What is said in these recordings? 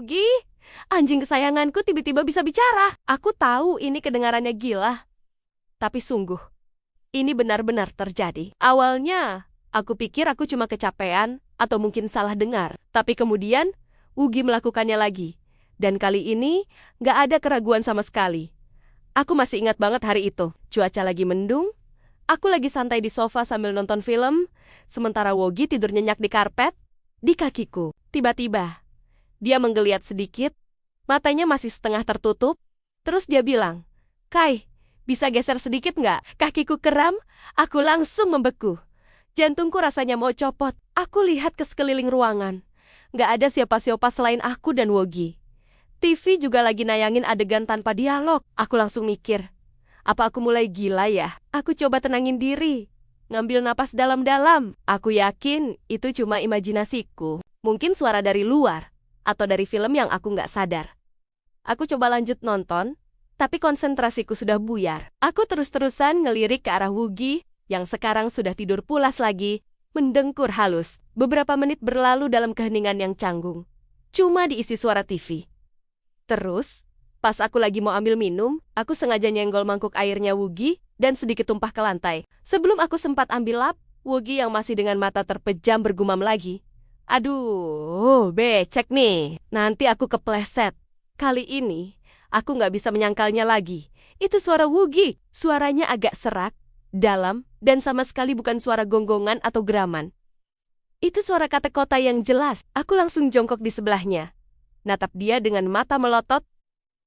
Wugi. Anjing kesayanganku tiba-tiba bisa bicara. Aku tahu ini kedengarannya gila. Tapi sungguh, ini benar-benar terjadi. Awalnya, aku pikir aku cuma kecapean atau mungkin salah dengar. Tapi kemudian, Wugi melakukannya lagi. Dan kali ini, gak ada keraguan sama sekali. Aku masih ingat banget hari itu. Cuaca lagi mendung. Aku lagi santai di sofa sambil nonton film. Sementara Wugi tidur nyenyak di karpet. Di kakiku. Tiba-tiba, dia menggeliat sedikit. Matanya masih setengah tertutup. Terus dia bilang, "Kai, bisa geser sedikit nggak? Kakiku kram." Aku langsung membeku. Jantungku rasanya mau copot. Aku lihat ke sekeliling ruangan. Nggak ada siapa-siapa selain aku dan Wugi. TV juga lagi nayangin adegan tanpa dialog. Aku langsung mikir, apa aku mulai gila ya? Aku coba tenangin diri. Ngambil napas dalam-dalam. Aku yakin itu cuma imajinasiku. Mungkin suara dari luar. Atau dari film yang aku nggak sadar. Aku coba lanjut nonton. Tapi konsentrasiku sudah buyar. Aku terus-terusan ngelirik ke arah Wugi. Yang sekarang sudah tidur pulas lagi. Mendengkur halus. Beberapa menit berlalu dalam keheningan yang canggung. Cuma diisi suara TV. Terus, pas aku lagi mau ambil minum, aku sengaja nyenggol mangkuk airnya Wugi dan sedikit tumpah ke lantai. Sebelum aku sempat ambil lap, Wugi yang masih dengan mata terpejam bergumam lagi. "Aduh, becek nih. Nanti aku kepleset." Kali ini, aku nggak bisa menyangkalnya lagi. Itu suara Wugi. Suaranya agak serak, dalam, dan sama sekali bukan suara gonggongan atau geraman. Itu suara kata kota yang jelas. Aku langsung jongkok di sebelahnya. Natap dia dengan mata melotot.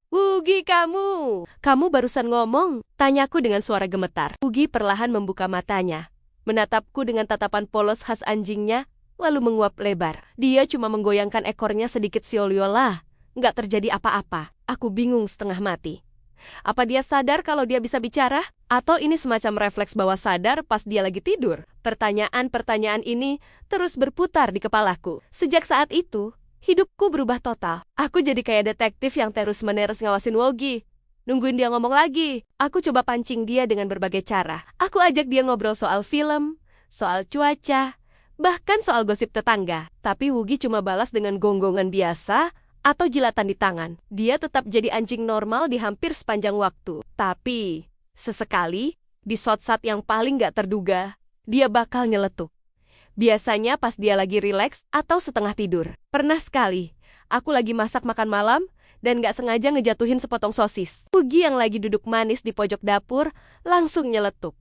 "Wugi, kamu barusan ngomong?" Tanyaku dengan suara gemetar. Wugi perlahan membuka matanya, menatapku dengan tatapan polos khas anjingnya, lalu menguap lebar. Dia cuma menggoyangkan ekornya sedikit seolah-olah nggak terjadi apa-apa. Aku bingung setengah mati. Apa dia sadar kalau dia bisa bicara? Atau ini semacam refleks bawah sadar pas dia lagi tidur? Pertanyaan-pertanyaan ini terus berputar di kepalaku. Sejak saat itu, hidupku berubah total. Aku jadi kayak detektif yang terus-menerus ngawasin Wugi. Nungguin dia ngomong lagi. Aku coba pancing dia dengan berbagai cara. Aku ajak dia ngobrol soal film, soal cuaca, bahkan soal gosip tetangga. Tapi Wugi cuma balas dengan gonggongan biasa atau jilatan di tangan. Dia tetap jadi anjing normal di hampir sepanjang waktu. Tapi, sesekali, di shot-shot yang paling gak terduga, dia bakal nyeletuk. Biasanya pas dia lagi rileks atau setengah tidur. Pernah sekali, aku lagi masak makan malam dan gak sengaja ngejatuhin sepotong sosis. Wugi yang lagi duduk manis di pojok dapur langsung nyeletuk.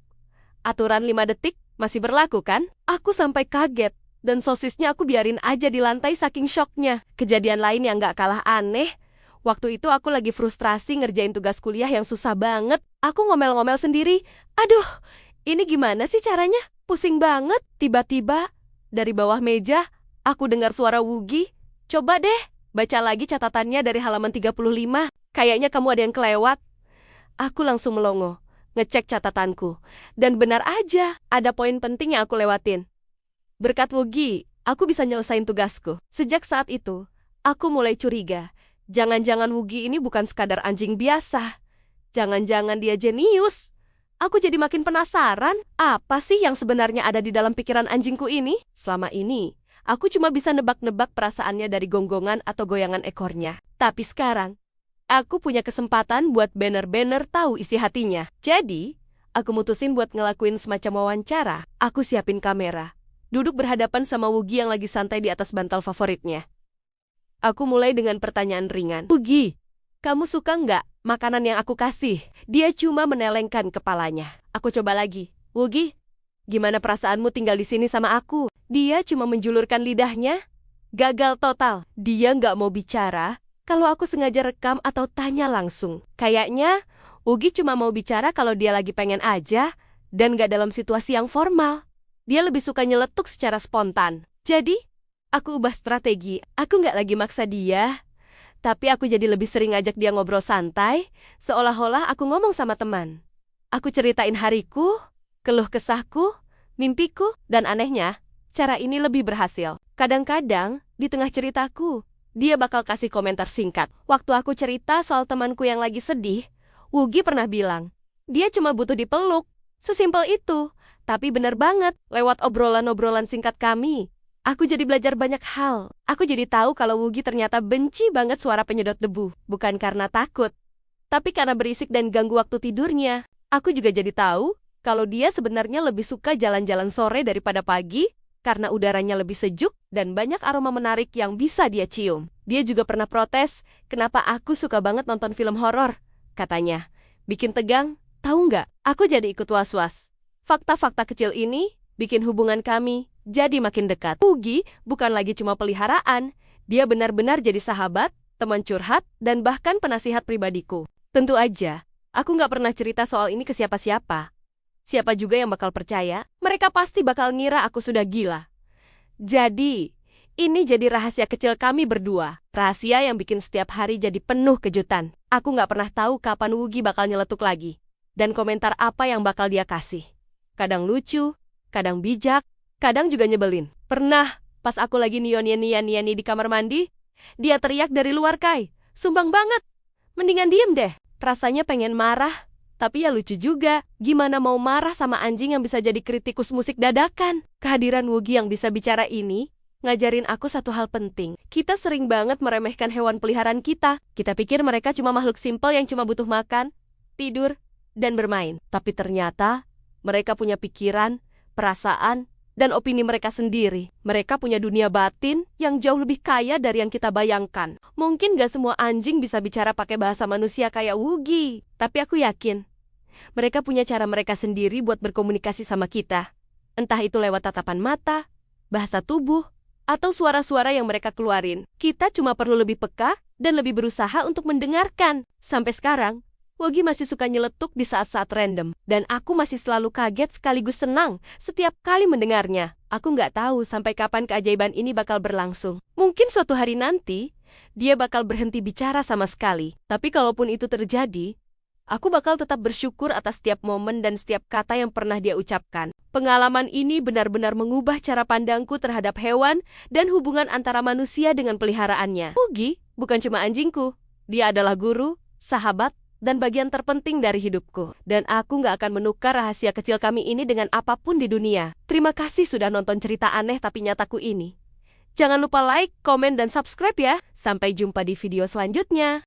Aturan 5 detik masih berlaku kan? Aku sampai kaget dan sosisnya aku biarin aja di lantai saking syoknya. Kejadian lain yang gak kalah aneh, waktu itu aku lagi frustrasi ngerjain tugas kuliah yang susah banget. Aku ngomel-ngomel sendiri. Aduh, ini gimana sih caranya? Pusing banget. Tiba-tiba, dari bawah meja, aku dengar suara Wugi. "Coba deh, baca lagi catatannya dari halaman 35. Kayaknya kamu ada yang kelewat." Aku langsung melongo, ngecek catatanku. Dan benar aja, ada poin penting yang aku lewatin. Berkat Wugi, aku bisa nyelesain tugasku. Sejak saat itu, aku mulai curiga. Jangan-jangan Wugi ini bukan sekadar anjing biasa. Jangan-jangan dia jenius. Aku jadi makin penasaran, apa sih yang sebenarnya ada di dalam pikiran anjingku ini? Selama ini, aku cuma bisa nebak-nebak perasaannya dari gonggongan atau goyangan ekornya. Tapi sekarang, aku punya kesempatan buat bener-bener tahu isi hatinya. Jadi, aku mutusin buat ngelakuin semacam wawancara. Aku siapin kamera, duduk berhadapan sama Wugi yang lagi santai di atas bantal favoritnya. Aku mulai dengan pertanyaan ringan. "Wugi, kamu suka nggak makanan yang aku kasih?" Dia cuma menelengkan kepalanya. Aku coba lagi. "Wugi, gimana perasaanmu tinggal di sini sama aku?" Dia cuma menjulurkan lidahnya. Gagal total. Dia nggak mau bicara kalau aku sengaja rekam atau tanya langsung. Kayaknya Wugi cuma mau bicara kalau dia lagi pengen aja dan nggak dalam situasi yang formal. Dia lebih suka nyeletuk secara spontan. Jadi, aku ubah strategi. Aku nggak lagi maksa dia. Tapi aku jadi lebih sering ngajak dia ngobrol santai, seolah-olah aku ngomong sama teman. Aku ceritain hariku, keluh kesahku, mimpiku, dan anehnya, cara ini lebih berhasil. Kadang-kadang, di tengah ceritaku, dia bakal kasih komentar singkat. Waktu aku cerita soal temanku yang lagi sedih, Wugi pernah bilang, dia cuma butuh dipeluk. Sesimpel itu. Tapi benar banget, lewat obrolan-obrolan singkat kami, Aku jadi belajar banyak hal. Aku jadi tahu kalau Woogie ternyata benci banget suara penyedot debu. Bukan karena takut, tapi karena berisik dan ganggu waktu tidurnya. Aku juga jadi tahu kalau dia sebenarnya lebih suka jalan-jalan sore daripada pagi, karena udaranya lebih sejuk dan banyak aroma menarik yang bisa dia cium. Dia juga pernah protes, kenapa aku suka banget nonton film horor. Katanya, bikin tegang, tahu nggak? Aku jadi ikut was-was. Fakta-fakta kecil ini bikin hubungan kami jadi makin dekat. Woogie bukan lagi cuma peliharaan, dia benar-benar jadi sahabat, teman curhat, dan bahkan penasihat pribadiku. Tentu aja, aku nggak pernah cerita soal ini ke siapa-siapa. Siapa juga yang bakal percaya? Mereka pasti bakal ngira aku sudah gila. Jadi, ini jadi rahasia kecil kami berdua. Rahasia yang bikin setiap hari jadi penuh kejutan. Aku nggak pernah tahu kapan Woogie bakal nyeletuk lagi. Dan komentar apa yang bakal dia kasih. Kadang lucu, kadang bijak, kadang juga nyebelin. Pernah, pas aku lagi nian-nian di kamar mandi, dia teriak dari luar, "Kai, sumbang banget. Mendingan diem deh." Rasanya pengen marah, tapi ya lucu juga. Gimana mau marah sama anjing yang bisa jadi kritikus musik dadakan? Kehadiran Woogie yang bisa bicara ini ngajarin aku satu hal penting. Kita sering banget meremehkan hewan peliharaan kita. Kita pikir mereka cuma makhluk simpel yang cuma butuh makan, tidur, dan bermain. Tapi ternyata mereka punya pikiran, perasaan, dan opini mereka sendiri. Mereka punya dunia batin yang jauh lebih kaya dari yang kita bayangkan. Mungkin gak semua anjing bisa bicara pakai bahasa manusia kayak Woogie, tapi aku yakin mereka punya cara mereka sendiri buat berkomunikasi sama kita. Entah itu lewat tatapan mata, bahasa tubuh, atau suara-suara yang mereka keluarin. Kita cuma perlu lebih peka dan lebih berusaha untuk mendengarkan. Sampai sekarang, Woogie masih suka nyeletuk di saat-saat random. Dan aku masih selalu kaget sekaligus senang setiap kali mendengarnya. Aku nggak tahu sampai kapan keajaiban ini bakal berlangsung. Mungkin suatu hari nanti, dia bakal berhenti bicara sama sekali. Tapi kalaupun itu terjadi, aku bakal tetap bersyukur atas setiap momen dan setiap kata yang pernah dia ucapkan. Pengalaman ini benar-benar mengubah cara pandangku terhadap hewan dan hubungan antara manusia dengan peliharaannya. Woogie bukan cuma anjingku. Dia adalah guru, sahabat, dan bagian terpenting dari hidupku. Dan aku nggak akan menukar rahasia kecil kami ini dengan apapun di dunia. Terima kasih sudah nonton cerita aneh tapi nyataku ini. Jangan lupa like, komen, dan subscribe ya. Sampai jumpa di video selanjutnya.